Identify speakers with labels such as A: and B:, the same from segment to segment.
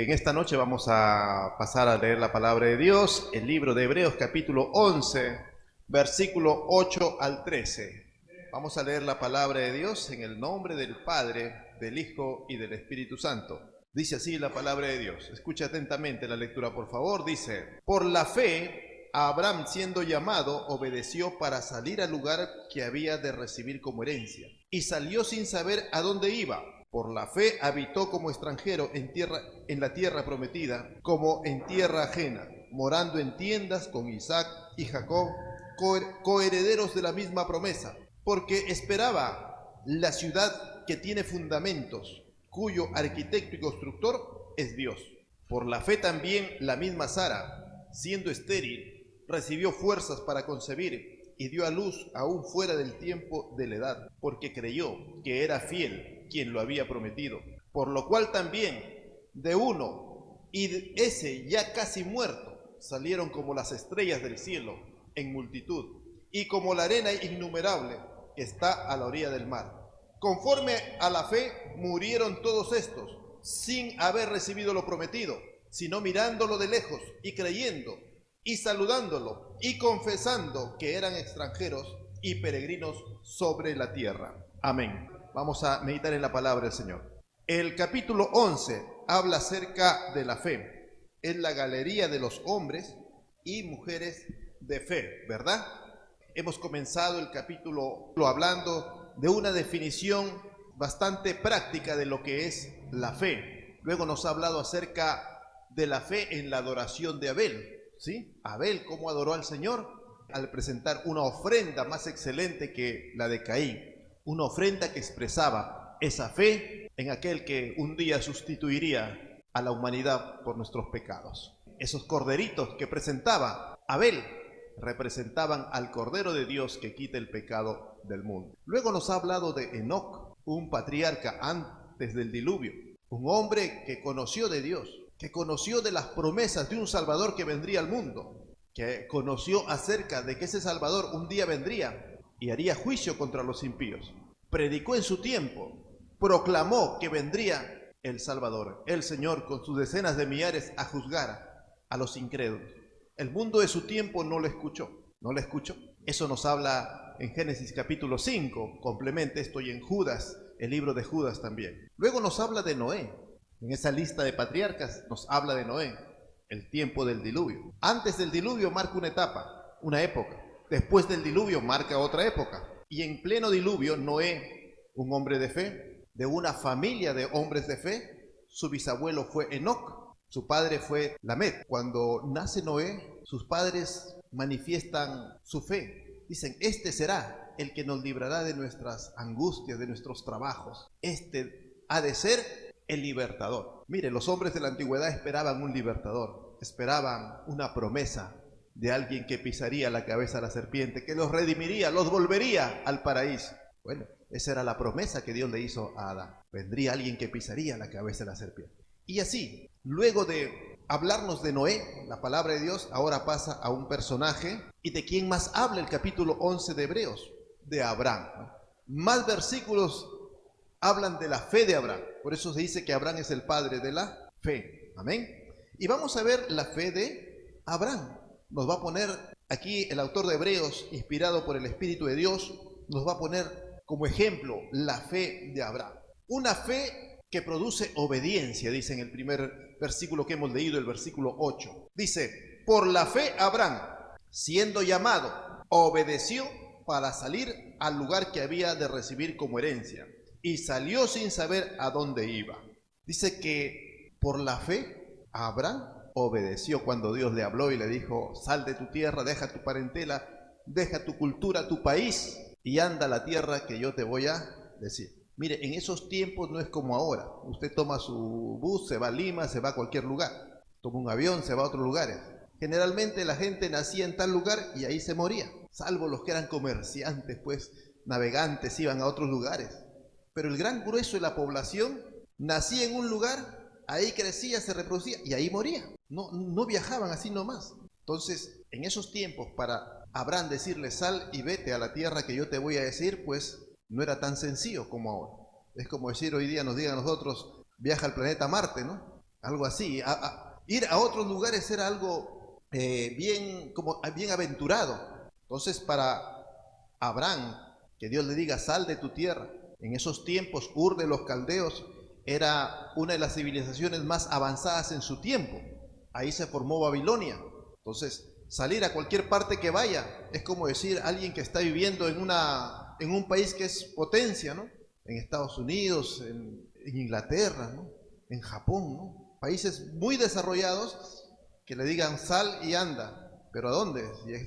A: En esta noche vamos a pasar a leer la palabra de Dios, el libro de Hebreos capítulo 11, versículo 8 al 13. Vamos a leer la palabra de Dios en el nombre del Padre, del Hijo y del Espíritu Santo. Dice así la palabra de Dios. Escucha atentamente la lectura, por favor. Dice: por la fe, Abraham, siendo llamado, obedeció para salir al lugar que había de recibir como herencia, y salió sin saber a dónde iba. Por la fe habitó como extranjero en la tierra prometida, como en tierra ajena, morando en tiendas con Isaac y Jacob, coherederos de la misma promesa, porque esperaba la ciudad que tiene fundamentos, cuyo arquitecto y constructor es Dios. Por la fe también la misma Sara, siendo estéril, recibió fuerzas para concebir y dio a luz aún fuera del tiempo de la edad, porque creyó que era fiel quien lo había prometido. Por lo cual también de uno, y de ese ya casi muerto, salieron como las estrellas del cielo en multitud, y como la arena innumerable que está a la orilla del mar. Conforme a la fe murieron todos estos, sin haber recibido lo prometido, sino mirándolo de lejos y creyendo, y saludándolo, y confesando que eran extranjeros y peregrinos sobre la tierra. Amén. Vamos a meditar en la palabra del Señor. El capítulo 11 habla acerca de la fe. Es la galería de los hombres y mujeres de fe, ¿verdad? Hemos comenzado el capítulo hablando de una definición bastante práctica de lo que es la fe. Luego nos ha hablado acerca de la fe en la adoración de Abel, ¿sí? Abel, ¿cómo adoró al Señor? Al presentar una ofrenda más excelente que la de Caín. Una ofrenda que expresaba esa fe en aquel que un día sustituiría a la humanidad por nuestros pecados. Esos corderitos que presentaba Abel representaban al Cordero de Dios que quita el pecado del mundo. Luego nos ha hablado de Enoc, un patriarca antes del diluvio, un hombre que conoció de Dios, que conoció de las promesas de un Salvador que vendría al mundo, que conoció acerca de que ese Salvador un día vendría y haría juicio contra los impíos. Predicó en su tiempo, proclamó que vendría el Salvador, el Señor, con sus decenas de millares a juzgar a los incrédulos. El mundo de su tiempo no lo escuchó, no lo escuchó. Eso nos habla en Génesis capítulo 5, complementa esto, y en Judas, el libro de Judas también. Luego nos habla de Noé. En esa lista de patriarcas nos habla de Noé, el tiempo del diluvio. Antes del diluvio marca una etapa, una época. Después del diluvio marca otra época. Y en pleno diluvio, Noé, un hombre de fe, de una familia de hombres de fe, su bisabuelo fue Enoc, su padre fue Lamed. Cuando nace Noé, sus padres manifiestan su fe. Dicen: este será el que nos librará de nuestras angustias, de nuestros trabajos. Este ha de ser el libertador. Mire, los hombres de la antigüedad esperaban un libertador, esperaban una promesa de alguien que pisaría la cabeza a la serpiente, que los redimiría, los volvería al paraíso. Bueno, esa era la promesa que Dios le hizo a Adán. Vendría alguien que pisaría la cabeza de la serpiente. Y así, luego de hablarnos de Noé, la palabra de Dios ahora pasa a un personaje. ¿Y de quién más habla el capítulo 11 de Hebreos? De Abraham. Más versículos hablan de la fe de Abraham. Por eso se dice que Abraham es el padre de la fe. Amén. Y vamos a ver la fe de Abraham. Nos va a poner aquí el autor de Hebreos, inspirado por el Espíritu de Dios, nos va a poner como ejemplo la fe de Abraham. Una fe que produce obediencia, dice en el primer versículo que hemos leído, el versículo 8. Dice: por la fe Abraham, siendo llamado, obedeció para salir al lugar que había de recibir como herencia, y salió sin saber a dónde iba. Dice que por la fe Abraham obedeció cuando Dios le habló y le dijo: sal de tu tierra, deja tu parentela, deja tu cultura, tu país, y anda a la tierra que yo te voy a decir. Mire, en esos tiempos no es como ahora. Usted toma su bus, se va a Lima, se va a cualquier lugar. Toma un avión, se va a otros lugares. Generalmente la gente nacía en tal lugar y ahí se moría. Salvo los que eran comerciantes, pues, navegantes, iban a otros lugares. Pero el gran grueso de la población nacía en un lugar, ahí crecía, se reproducía y ahí moría. No viajaban así nomás. Entonces, en esos tiempos, para Abraham decirle: sal y vete a la tierra que yo te voy a decir, pues no era tan sencillo como ahora. Es como decir hoy día nos digan a nosotros: viaja al planeta Marte, ¿no? algo así. Ir a otros lugares era algo bien aventurado. Entonces para Abraham, que Dios le diga, sal de tu tierra. En esos tiempos, Ur de los Caldeos era una de las civilizaciones más avanzadas en su tiempo. Ahí se formó Babilonia. Entonces, salir a cualquier parte que vaya es como decir alguien que está viviendo en un país que es potencia, ¿no? En Estados Unidos, en Inglaterra, ¿no? En Japón, ¿no? Países muy desarrollados que le digan sal y anda. ¿Pero a dónde?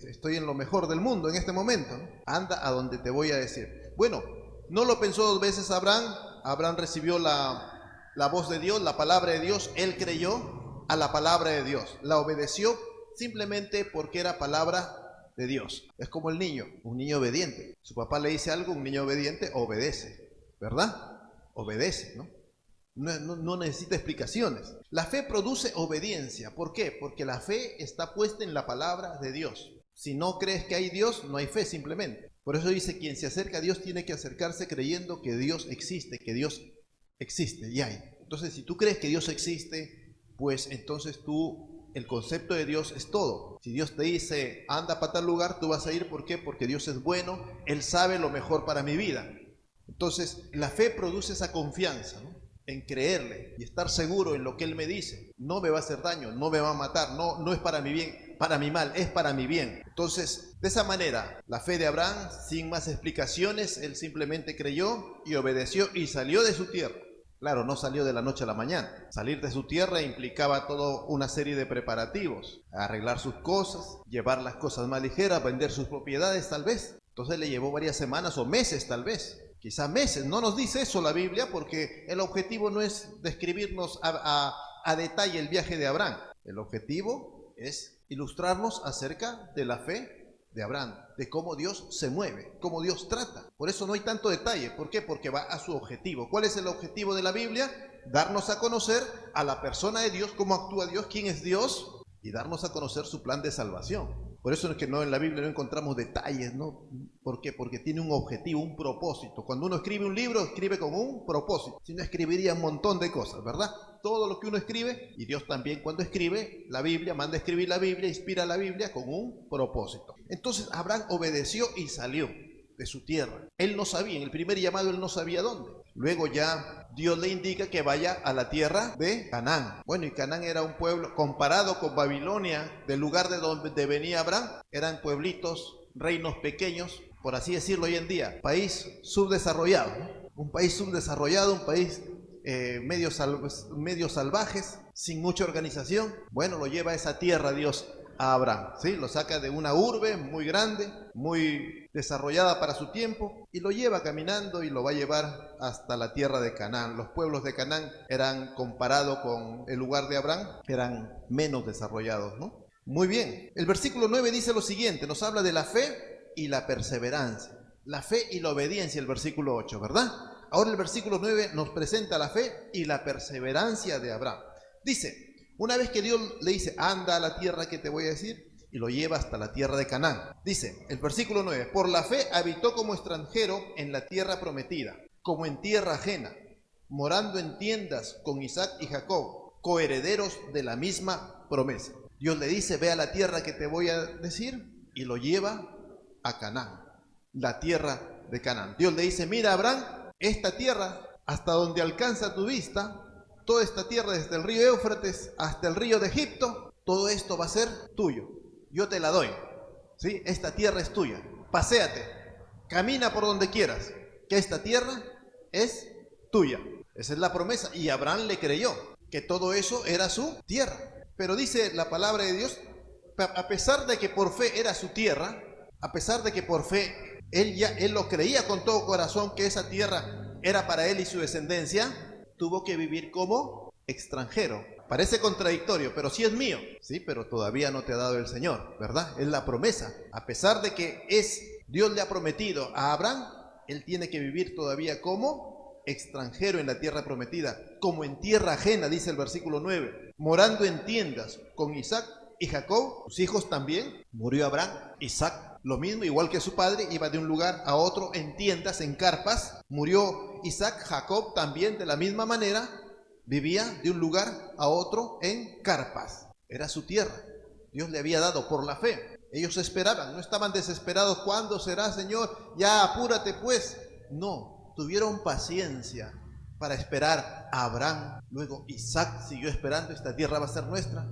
A: Estoy en lo mejor del mundo en este momento, ¿no? Anda a donde te voy a decir. Bueno, no lo pensó dos veces Abraham. Abraham recibió la voz de Dios, la palabra de Dios. Él creyó a la palabra de Dios. La obedeció simplemente porque era palabra de Dios. Es como el niño, un niño obediente. Su papá le dice algo, un niño obediente obedece, ¿verdad? Obedece, ¿no? No necesita explicaciones. La fe produce obediencia. ¿Por qué? Porque la fe está puesta en la palabra de Dios. Si no crees que hay Dios, no hay fe simplemente. Por eso dice, quien se acerca a Dios tiene que acercarse creyendo que Dios existe, y hay. Entonces, si tú crees que Dios existe, pues entonces el concepto de Dios es todo. Si Dios te dice, anda para tal lugar, tú vas a ir. ¿Por qué? Porque Dios es bueno, Él sabe lo mejor para mi vida. Entonces, la fe produce esa confianza, ¿no? En creerle y estar seguro en lo que Él me dice. No me va a hacer daño, no me va a matar, no es para mi bien, para mi mal, es para mi bien. Entonces, de esa manera, la fe de Abraham, sin más explicaciones, él simplemente creyó y obedeció y salió de su tierra. Claro, no salió de la noche a la mañana. Salir de su tierra implicaba toda una serie de preparativos, arreglar sus cosas, llevar las cosas más ligeras, vender sus propiedades tal vez. Entonces le llevó varias semanas o meses tal vez. Quizá meses, no nos dice eso la Biblia, porque el objetivo no es describirnos a detalle el viaje de Abraham. El objetivo es ilustrarnos acerca de la fe de Abraham, de cómo Dios se mueve, cómo Dios trata. Por eso no hay tanto detalle. ¿Por qué? Porque va a su objetivo. ¿Cuál es el objetivo de la Biblia? Darnos a conocer a la persona de Dios, cómo actúa Dios, quién es Dios, y darnos a conocer su plan de salvación. Por eso es que en la Biblia no encontramos detalles, ¿no? ¿Por qué? Porque tiene un objetivo, un propósito. Cuando uno escribe un libro, escribe con un propósito. Si no, escribiría un montón de cosas, ¿verdad? Todo lo que uno escribe, y Dios también cuando escribe la Biblia, manda a escribir la Biblia, inspira la Biblia con un propósito. Entonces Abraham obedeció y salió de su tierra. Él no sabía, en el primer llamado él no sabía dónde. Luego ya Dios le indica que vaya a la tierra de Canaán. Bueno, y Canaán era un pueblo, comparado con Babilonia, del lugar de donde venía Abraham, eran pueblitos, reinos pequeños, por así decirlo hoy en día, país subdesarrollado, ¿no? Un país subdesarrollado, un país medio salvajes, sin mucha organización. Bueno, lo lleva a esa tierra Dios a Abraham, ¿sí? Lo saca de una urbe muy grande, muy desarrollada para su tiempo, y lo lleva caminando y lo va a llevar hasta la tierra de Canaán. Los pueblos de Canaán eran, comparado con el lugar de Abraham, eran menos desarrollados, ¿no? Muy bien, el versículo 9 dice lo siguiente, nos habla de la fe y la perseverancia. La fe y la obediencia, el versículo 8, ¿verdad? Ahora el versículo 9 nos presenta la fe y la perseverancia de Abraham. Dice, una vez que Dios le dice, anda a la tierra que te voy a decir, y lo lleva hasta la tierra de Canaán. Dice el versículo 9, por la fe habitó como extranjero en la tierra prometida, como en tierra ajena, morando en tiendas con Isaac y Jacob, coherederos de la misma promesa. Dios le dice, ve a la tierra que te voy a decir, y lo lleva a Canaán, la tierra de Canaán. Dios le dice, mira Abraham, esta tierra, hasta donde alcanza tu vista, toda esta tierra desde el río Éufrates hasta el río de Egipto, todo esto va a ser tuyo. Yo te la doy, ¿sí? Esta tierra es tuya. Paséate, camina por donde quieras, que esta tierra es tuya. Esa es la promesa. Y Abraham le creyó que todo eso era su tierra. Pero dice la palabra de Dios, a pesar de que por fe era su tierra, a pesar de que por fe él lo creía con todo corazón que esa tierra era para él y su descendencia, tuvo que vivir como extranjero. Parece contradictorio, pero sí es mío. Sí, pero todavía no te ha dado el Señor, ¿verdad? Es la promesa. A pesar de que Dios le ha prometido a Abraham, él tiene que vivir todavía como extranjero en la tierra prometida, como en tierra ajena, dice el versículo 9, morando en tiendas con Isaac y Jacob, sus hijos también. Murió Abraham, Isaac, lo mismo, igual que su padre, iba de un lugar a otro en tiendas, en carpas. Murió Isaac, Jacob también de la misma manera, vivía de un lugar a otro en carpas. Era su tierra. Dios le había dado por la fe. Ellos esperaban, no estaban desesperados. ¿Cuándo será, Señor? Ya, apúrate pues. No, tuvieron paciencia para esperar a Abraham. Luego Isaac siguió esperando, esta tierra va a ser nuestra.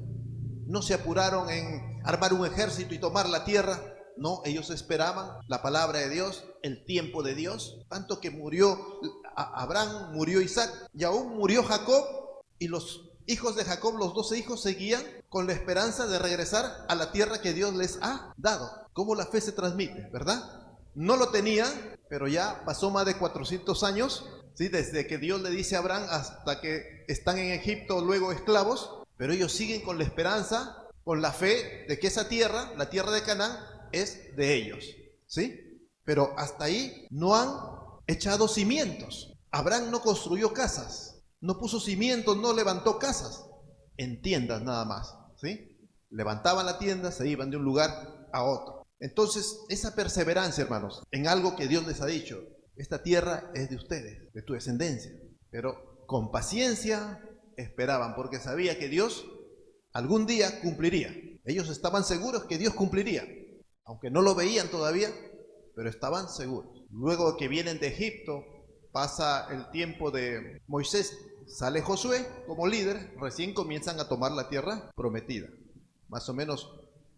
A: No se apuraron en armar un ejército y tomar la tierra. No, ellos esperaban la palabra de Dios, el tiempo de Dios. Tanto que murió Abraham, murió Isaac y aún murió Jacob. Y los hijos de Jacob, los 12 hijos, seguían con la esperanza de regresar a la tierra que Dios les ha dado. ¿Cómo la fe se transmite, verdad? No lo tenían, pero ya pasó más de 400 años, ¿sí? Desde que Dios le dice a Abraham hasta que están en Egipto, luego esclavos. Pero ellos siguen con la esperanza, con la fe de que esa tierra, la tierra de Canaán, es de ellos, ¿sí? Pero hasta ahí no han echado cimientos. Abraham no construyó casas, no puso cimientos, no levantó casas, en tiendas nada más, ¿sí? Levantaban la tienda, se iban de un lugar a otro. Entonces, esa perseverancia, hermanos, en algo que Dios les ha dicho, esta tierra es de ustedes, de tu descendencia, pero con paciencia esperaban, porque sabía que Dios algún día cumpliría. Ellos estaban seguros que Dios cumpliría, aunque no lo veían todavía, pero estaban seguros. Luego que vienen de Egipto, pasa el tiempo de Moisés, sale Josué como líder, recién comienzan a tomar la tierra prometida. Más o menos,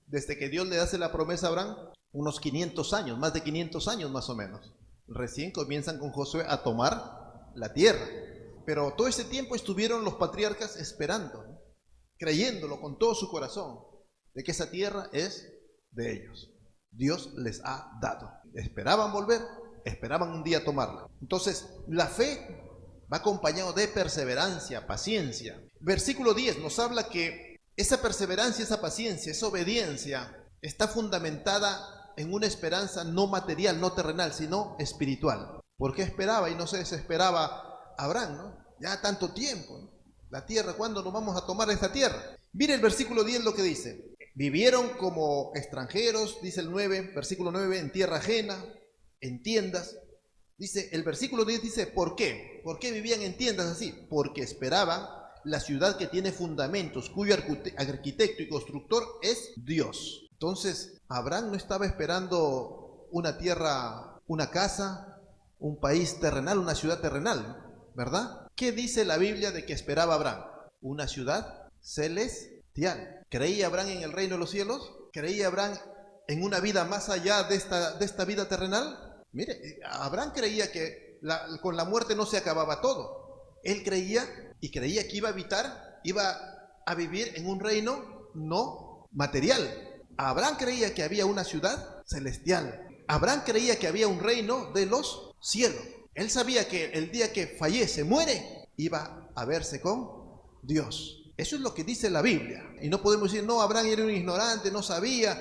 A: desde que Dios le hace la promesa a Abraham, unos 500 años, más de 500 años más o menos. Recién comienzan con Josué a tomar la tierra. Pero todo ese tiempo estuvieron los patriarcas esperando, ¿no? Creyéndolo con todo su corazón, de que esa tierra es de ellos. Dios les ha dado. Esperaban volver, esperaban un día tomarla. Entonces, la fe va acompañado de perseverancia, paciencia. Versículo 10 nos habla que esa perseverancia, esa paciencia, esa obediencia está fundamentada en una esperanza no material, no terrenal, sino espiritual. Porque esperaba y no se desesperaba Abraham, ¿no? Ya tanto tiempo, ¿no? La tierra, ¿cuándo nos vamos a tomar esta tierra? Mire el versículo 10 lo que dice. Vivieron como extranjeros, dice el 9, versículo 9, en tierra ajena, en tiendas. Dice, el versículo 10 dice, ¿por qué? ¿Por qué vivían en tiendas así? Porque esperaban la ciudad que tiene fundamentos, cuyo arquitecto y constructor es Dios. Entonces, Abraham no estaba esperando una tierra, una casa, un país terrenal, una ciudad terrenal, ¿verdad? ¿Qué dice la Biblia de que esperaba Abraham? Una ciudad celestial. ¿Creía Abraham en el reino de los cielos? ¿Creía Abraham en una vida más allá de esta vida terrenal? Mire, Abraham creía que con la muerte no se acababa todo. Él creía y creía que iba a vivir en un reino no material. Abraham creía que había una ciudad celestial. Abraham creía que había un reino de los cielos. Él sabía que el día que fallece, muere, iba a verse con Dios. Eso es lo que dice la Biblia. Y no podemos decir, no, Abraham era un ignorante, no sabía,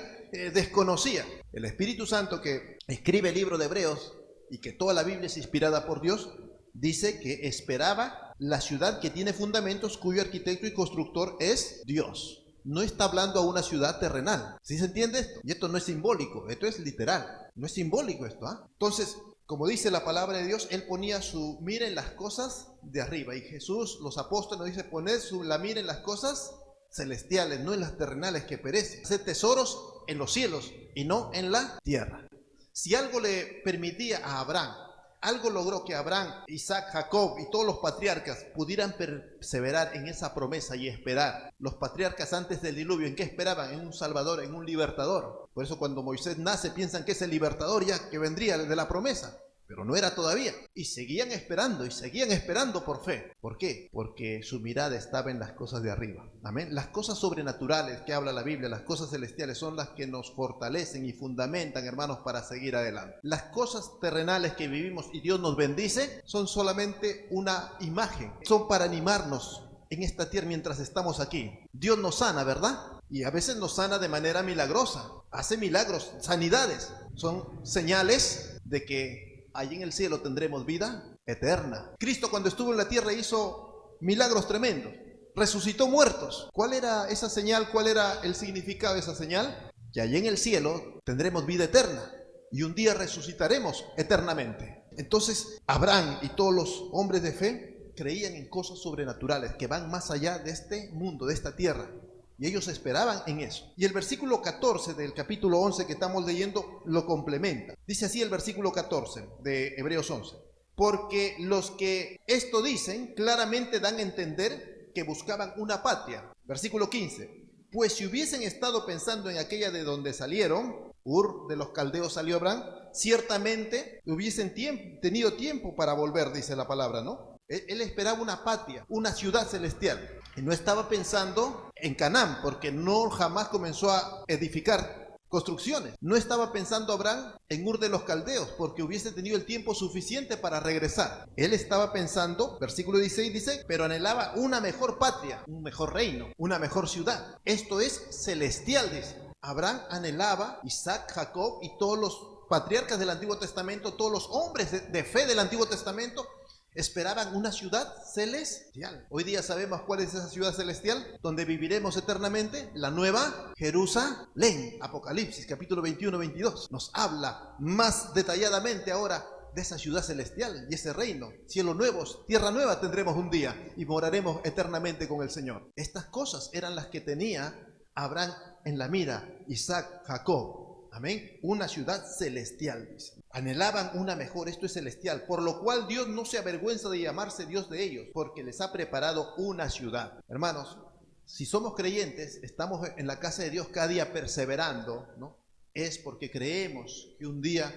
A: desconocía. El Espíritu Santo que escribe el libro de Hebreos y que toda la Biblia es inspirada por Dios, dice que esperaba la ciudad que tiene fundamentos, cuyo arquitecto y constructor es Dios. No está hablando a una ciudad terrenal. ¿Sí se entiende esto? Y esto no es simbólico, esto es literal. No es simbólico esto, ¿ah? Entonces, como dice la palabra de Dios, Él ponía su mira en las cosas de arriba. Y Jesús, los apóstoles, nos dice, poned la mira en las cosas celestiales, no en las terrenales que perecen. Hacer tesoros en los cielos y no en la tierra. Si algo le permitía a Abraham, algo logró que Abraham, Isaac, Jacob y todos los patriarcas pudieran perseverar en esa promesa y esperar. Los patriarcas antes del diluvio, ¿en qué esperaban? En un salvador, en un libertador. Por eso cuando Moisés nace piensan que es el libertador ya que vendría de la promesa. Pero no era todavía. Y seguían esperando por fe. ¿Por qué? Porque su mirada estaba en las cosas de arriba. Amén. Las cosas sobrenaturales que habla la Biblia, las cosas celestiales, son las que nos fortalecen y fundamentan, hermanos, para seguir adelante. Las cosas terrenales que vivimos y Dios nos bendice son solamente una imagen. Son para animarnos en esta tierra mientras estamos aquí. Dios nos sana, ¿verdad? Y a veces nos sana de manera milagrosa. Hace milagros, sanidades. Son señales de que allí en el cielo tendremos vida eterna. Cristo cuando estuvo en la tierra hizo milagros tremendos. Resucitó muertos. ¿Cuál era esa señal? ¿Cuál era el significado de esa señal? Que allí en el cielo tendremos vida eterna. Y un día resucitaremos eternamente. Entonces, Abraham y todos los hombres de fe creían en cosas sobrenaturales que van más allá de este mundo, de esta tierra. Y ellos esperaban en eso. Y el versículo 14 del capítulo 11 que estamos leyendo lo complementa. Dice así el versículo 14 de Hebreos 11. Porque los que esto dicen claramente dan a entender que buscaban una patria. Versículo 15. Pues si hubiesen estado pensando en aquella de donde salieron, Ur de los caldeos salió Abraham, ciertamente hubiesen tenido tiempo para volver, dice la palabra, ¿no? Él esperaba una patria, una ciudad celestial. Y no estaba pensando en Canaán, porque no jamás comenzó a edificar construcciones. No estaba pensando Abraham en Ur de los caldeos, porque hubiese tenido el tiempo suficiente para regresar. Él estaba pensando, versículo 16 dice, pero anhelaba una mejor patria, un mejor reino, una mejor ciudad. Esto es celestial, dice. Abraham anhelaba, Isaac, Jacob y todos los patriarcas del Antiguo Testamento, todos los hombres de fe del Antiguo Testamento, esperaban una ciudad celestial. Hoy día sabemos cuál es esa ciudad celestial donde viviremos eternamente, la nueva Jerusalén. Apocalipsis capítulo 21-22 nos habla más detalladamente ahora de esa ciudad celestial y ese reino. Cielos nuevos, tierra nueva tendremos un día y moraremos eternamente con el Señor. Estas cosas eran las que tenía Abraham en la mira, Isaac, Jacob. Amén. Una ciudad celestial, dice. Anhelaban una mejor, esto es celestial, por lo cual Dios no se avergüenza de llamarse Dios de ellos, porque les ha preparado una ciudad. Hermanos, si somos creyentes, estamos en la casa de Dios cada día perseverando, ¿no? Es porque creemos que un día,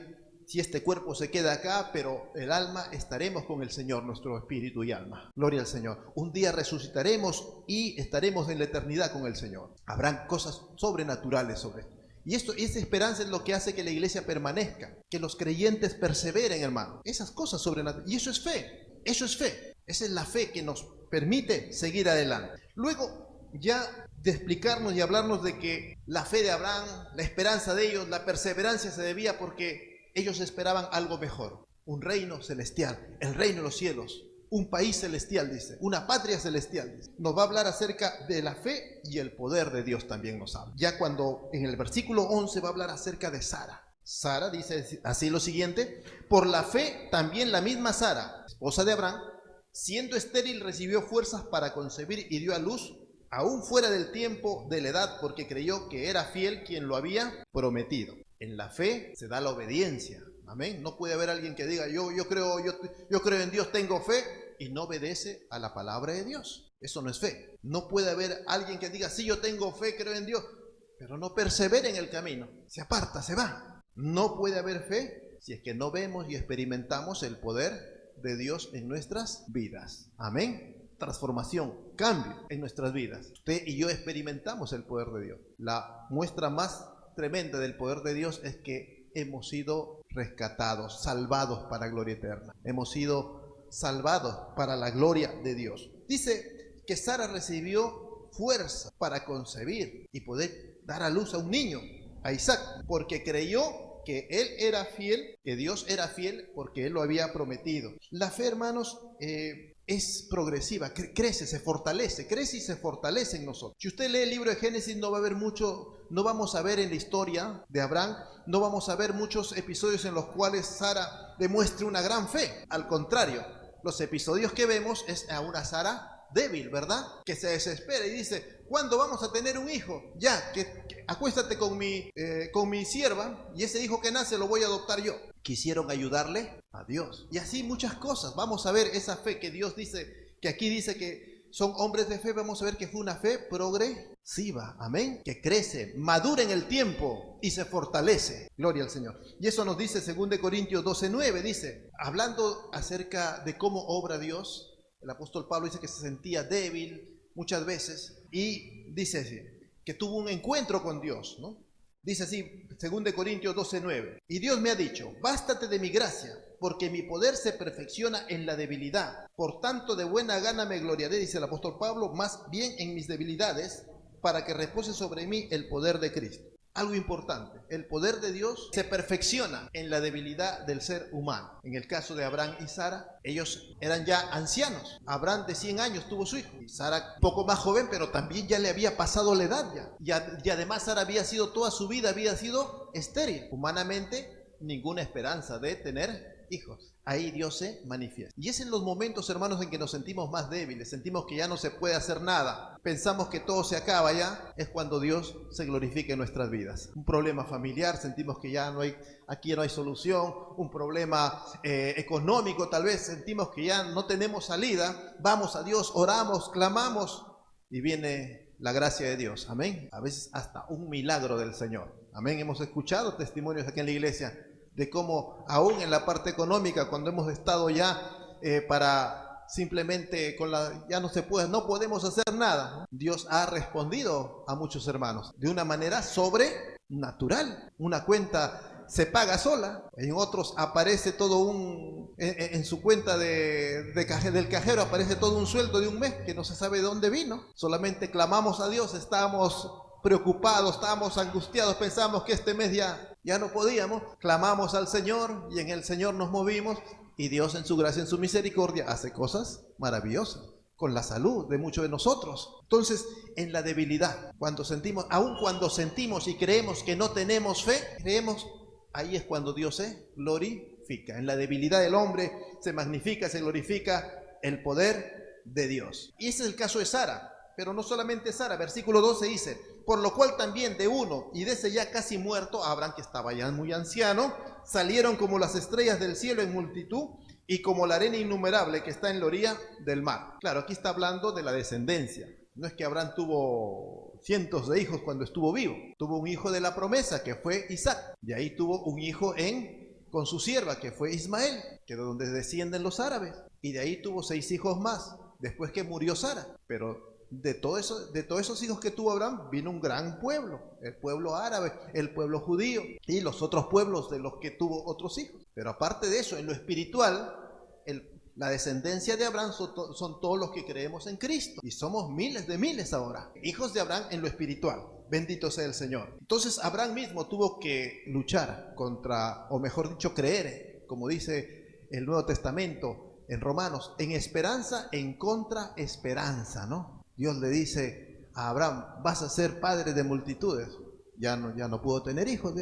A: si este cuerpo se queda acá, pero el alma, estaremos con el Señor, nuestro espíritu y alma. Gloria al Señor. Un día resucitaremos y estaremos en la eternidad con el Señor. Habrán cosas sobrenaturales sobre esto. Y esa esperanza es lo que hace que la iglesia permanezca, que los creyentes perseveren, hermano. Esas cosas sobrenaturales. Y eso es fe, eso es fe. Esa es la fe que nos permite seguir adelante. Luego, ya de explicarnos y hablarnos de que la fe de Abraham, la esperanza de ellos, la perseverancia se debía porque ellos esperaban algo mejor. Un reino celestial, el reino de los cielos. Un país celestial, dice, una patria celestial, dice. Nos va a hablar acerca de la fe y el poder de Dios también nos habla. Ya cuando en el versículo 11 va a hablar acerca de Sara. Sara dice así lo siguiente: por la fe también la misma Sara, esposa de Abraham, siendo estéril recibió fuerzas para concebir y dio a luz, aún fuera del tiempo de la edad, porque creyó que era fiel quien lo había prometido. En la fe se da la obediencia. Amén. No puede haber alguien que diga yo creo en Dios, tengo fe, y no obedece a la palabra de Dios. Eso no es fe. No puede haber alguien que diga sí, yo tengo fe, creo en Dios, pero no persevera en el camino, se aparta, se va. No puede haber fe si es que no vemos y experimentamos el poder de Dios en nuestras vidas. Amén. Transformación, cambio en nuestras vidas. Usted y yo experimentamos el poder de Dios. La muestra más tremenda del poder de Dios es que hemos sido rescatados, salvados para gloria eterna. Hemos sido salvados para la gloria de Dios. Dice que Sara recibió fuerza para concebir y poder dar a luz a un niño, a Isaac, porque creyó que él era fiel, que Dios era fiel porque él lo había prometido. La fe, hermanos, es progresiva, crece, se fortalece, crece y se fortalece en nosotros. Si usted lee el libro de Génesis, no va a haber mucho, no vamos a ver en la historia de Abraham, no vamos a ver muchos episodios en los cuales Sara demuestre una gran fe. Al contrario, los episodios que vemos es a una Sara débil, ¿verdad? Que se desespera y dice, ¿cuándo vamos a tener un hijo? Ya, que acuéstate con mi sierva y ese hijo que nace lo voy a adoptar yo. Quisieron ayudarle a Dios. Y así muchas cosas. Vamos a ver esa fe que Dios dice, que aquí dice que son hombres de fe. Vamos a ver que fue una fe progresiva, amén, que crece, madura en el tiempo y se fortalece. Gloria al Señor. Y eso nos dice 2 Corintios 12:9, dice, hablando acerca de cómo obra Dios, el apóstol Pablo dice que se sentía débil muchas veces y dice así, que tuvo un encuentro con Dios, ¿no? Dice así, 2 Corintios 12:9, y Dios me ha dicho, bástate de mi gracia, porque mi poder se perfecciona en la debilidad. Por tanto, de buena gana me gloriaré, dice el apóstol Pablo, más bien en mis debilidades, para que repose sobre mí el poder de Cristo. Algo importante, el poder de Dios se perfecciona en la debilidad del ser humano. En el caso de Abraham y Sara, ellos eran ya ancianos. Abraham de 100 años tuvo su hijo. Y Sara, poco más joven, pero también ya le había pasado la edad ya. Y además Sara había sido toda su vida, había sido estéril. Humanamente, ninguna esperanza de tener hijos. Ahí Dios se manifiesta. Y es en los momentos, hermanos, en que nos sentimos más débiles, sentimos que ya no se puede hacer nada, pensamos que todo se acaba ya, es cuando Dios se glorifica en nuestras vidas. Un problema familiar, sentimos que ya no hay, aquí no hay solución, un problema económico, tal vez sentimos que ya no tenemos salida, vamos a Dios, oramos, clamamos y viene la gracia de Dios. Amén. A veces hasta un milagro del Señor. Amén. Hemos escuchado testimonios aquí en la iglesia de cómo aún en la parte económica, cuando hemos estado ya para simplemente ya no se puede, no podemos hacer nada, ¿no? Dios ha respondido a muchos hermanos de una manera sobrenatural. Una cuenta se paga sola, en otros aparece todo en su cuenta del cajero aparece todo un sueldo de un mes que no se sabe de dónde vino. Solamente clamamos a Dios, estábamos preocupados, estábamos angustiados, pensamos que este mes ya no podíamos, clamamos al Señor y en el Señor nos movimos y Dios en su gracia, en su misericordia hace cosas maravillosas con la salud de muchos de nosotros. Entonces, en la debilidad, aun cuando sentimos y creemos que no tenemos fe, ahí es cuando Dios se glorifica. En la debilidad del hombre se magnifica, se glorifica el poder de Dios. Y ese es el caso de Sara. Pero no solamente Sara, versículo 12 dice: por lo cual también de uno, y de ese ya casi muerto, Abraham, que estaba ya muy anciano, salieron como las estrellas del cielo en multitud, y como la arena innumerable que está en la orilla del mar. Claro, aquí está hablando de la descendencia. No es que Abraham tuvo cientos de hijos cuando estuvo vivo. Tuvo un hijo de la promesa, que fue Isaac. De ahí tuvo un hijo con su sierva, que fue Ismael, que es de donde descienden los árabes. Y de ahí tuvo 6 hijos más, después que murió Sara. Pero de todos esos hijos que tuvo Abraham, vino un gran pueblo, el pueblo árabe, el pueblo judío y los otros pueblos de los que tuvo otros hijos. Pero aparte de eso, en lo espiritual, la descendencia de Abraham son todos los que creemos en Cristo. Y somos miles de miles ahora, hijos de Abraham en lo espiritual. Bendito sea el Señor. Entonces Abraham mismo tuvo que luchar contra, o mejor dicho, creer, como dice el Nuevo Testamento en Romanos, en esperanza, en contraesperanza, ¿no? Dios le dice a Abraham: vas a ser padre de multitudes. Ya no puedo tener hijos,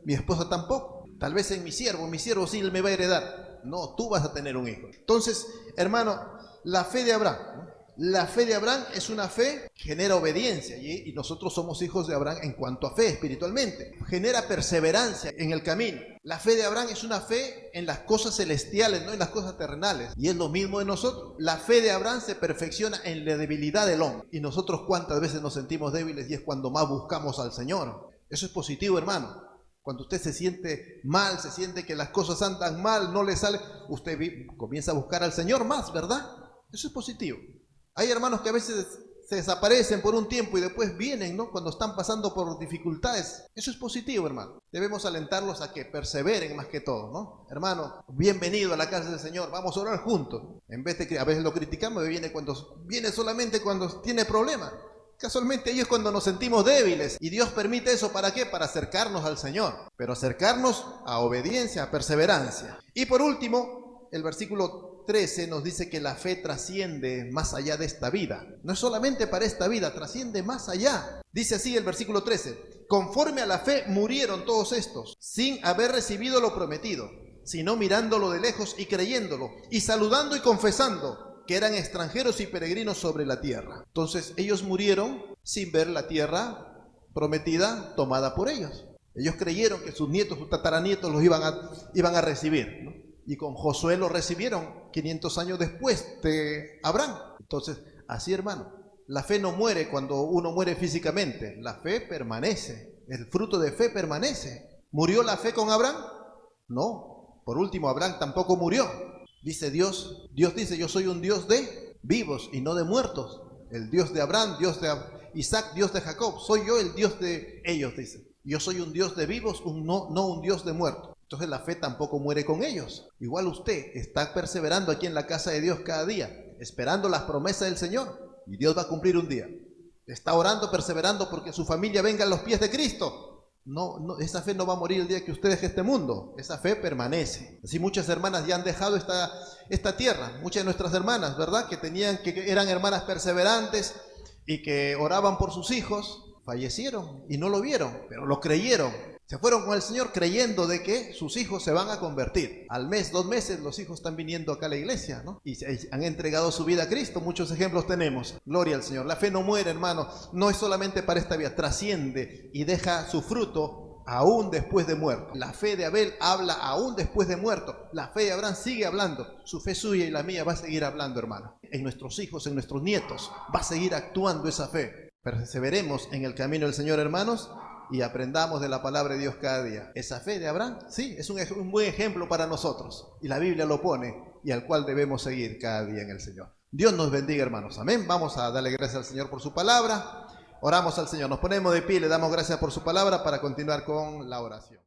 A: mi esposa tampoco. Tal vez en mi siervo sí me va a heredar. No, tú vas a tener un hijo. Entonces, hermano, la fe de Abraham, ¿no? La fe de Abraham es una fe que genera obediencia, y nosotros somos hijos de Abraham en cuanto a fe espiritualmente. Genera perseverancia en el camino. La fe de Abraham es una fe en las cosas celestiales, no en las cosas terrenales. Y es lo mismo de nosotros. La fe de Abraham se perfecciona en la debilidad del hombre. Y nosotros cuántas veces nos sentimos débiles, y es cuando más buscamos al Señor. Eso es positivo, hermano. Cuando usted se siente mal, se siente que las cosas andan mal, no le sale, usted comienza a buscar al Señor más, ¿verdad? Eso es positivo. Hay hermanos que a veces se desaparecen por un tiempo y después vienen, ¿no? Cuando están pasando por dificultades. Eso es positivo, hermano. Debemos alentarlos a que perseveren más que todo, ¿no? Hermano, bienvenido a la casa del Señor. Vamos a orar juntos. En vez de que a veces lo criticamos, viene solamente cuando tiene problemas. Casualmente ahí es cuando nos sentimos débiles. Y Dios permite eso, ¿para qué? Para acercarnos al Señor. Pero acercarnos a obediencia, a perseverancia. Y por último, el versículo 13 nos dice que la fe trasciende más allá de esta vida. No es solamente para esta vida, trasciende más allá. Dice así el versículo 13: conforme a la fe murieron todos estos, sin haber recibido lo prometido, sino mirándolo de lejos y creyéndolo, y saludando y confesando que eran extranjeros y peregrinos sobre la tierra. Entonces ellos murieron sin ver la tierra prometida tomada por ellos. Ellos creyeron que sus nietos, sus tataranietos los iban a recibir, ¿no? Y con Josué lo recibieron 500 años después de Abraham. Entonces, así, hermano, la fe no muere cuando uno muere físicamente. La fe permanece. El fruto de fe permanece. ¿Murió la fe con Abraham? No. Por último, Abraham tampoco murió. Dice Dios dice: yo soy un Dios de vivos y no de muertos. El Dios de Abraham, Dios de Isaac, Dios de Jacob. Soy yo el Dios de ellos, dice. Yo soy un Dios de vivos, no un Dios de muertos. Entonces la fe tampoco muere con ellos. Igual usted está perseverando aquí en la casa de Dios cada día, esperando las promesas del Señor, y Dios va a cumplir un día. Está orando, perseverando porque su familia venga a los pies de Cristo. No, esa fe no va a morir el día que usted deje este mundo. Esa fe permanece. Así muchas hermanas ya han dejado esta tierra. Muchas de nuestras hermanas, ¿verdad? Que eran hermanas perseverantes y que oraban por sus hijos, fallecieron y no lo vieron, pero lo creyeron. Se fueron con el Señor creyendo de que sus hijos se van a convertir. Al mes, 2 meses, los hijos están viniendo acá a la iglesia, ¿no? Y han entregado su vida a Cristo. Muchos ejemplos tenemos. Gloria al Señor. La fe no muere, hermano. No es solamente para esta vida. Trasciende y deja su fruto aún después de muerto. La fe de Abel habla aún después de muerto. La fe de Abraham sigue hablando. Su fe suya y la mía va a seguir hablando, hermano. En nuestros hijos, en nuestros nietos, va a seguir actuando esa fe. Perseveremos en el camino del Señor, hermanos, y aprendamos de la palabra de Dios cada día. Esa fe de Abraham, sí, es un buen ejemplo para nosotros. Y la Biblia lo pone, y al cual debemos seguir cada día en el Señor. Dios nos bendiga, hermanos. Amén. Vamos a darle gracias al Señor por su palabra. Oramos al Señor. Nos ponemos de pie y le damos gracias por su palabra para continuar con la oración.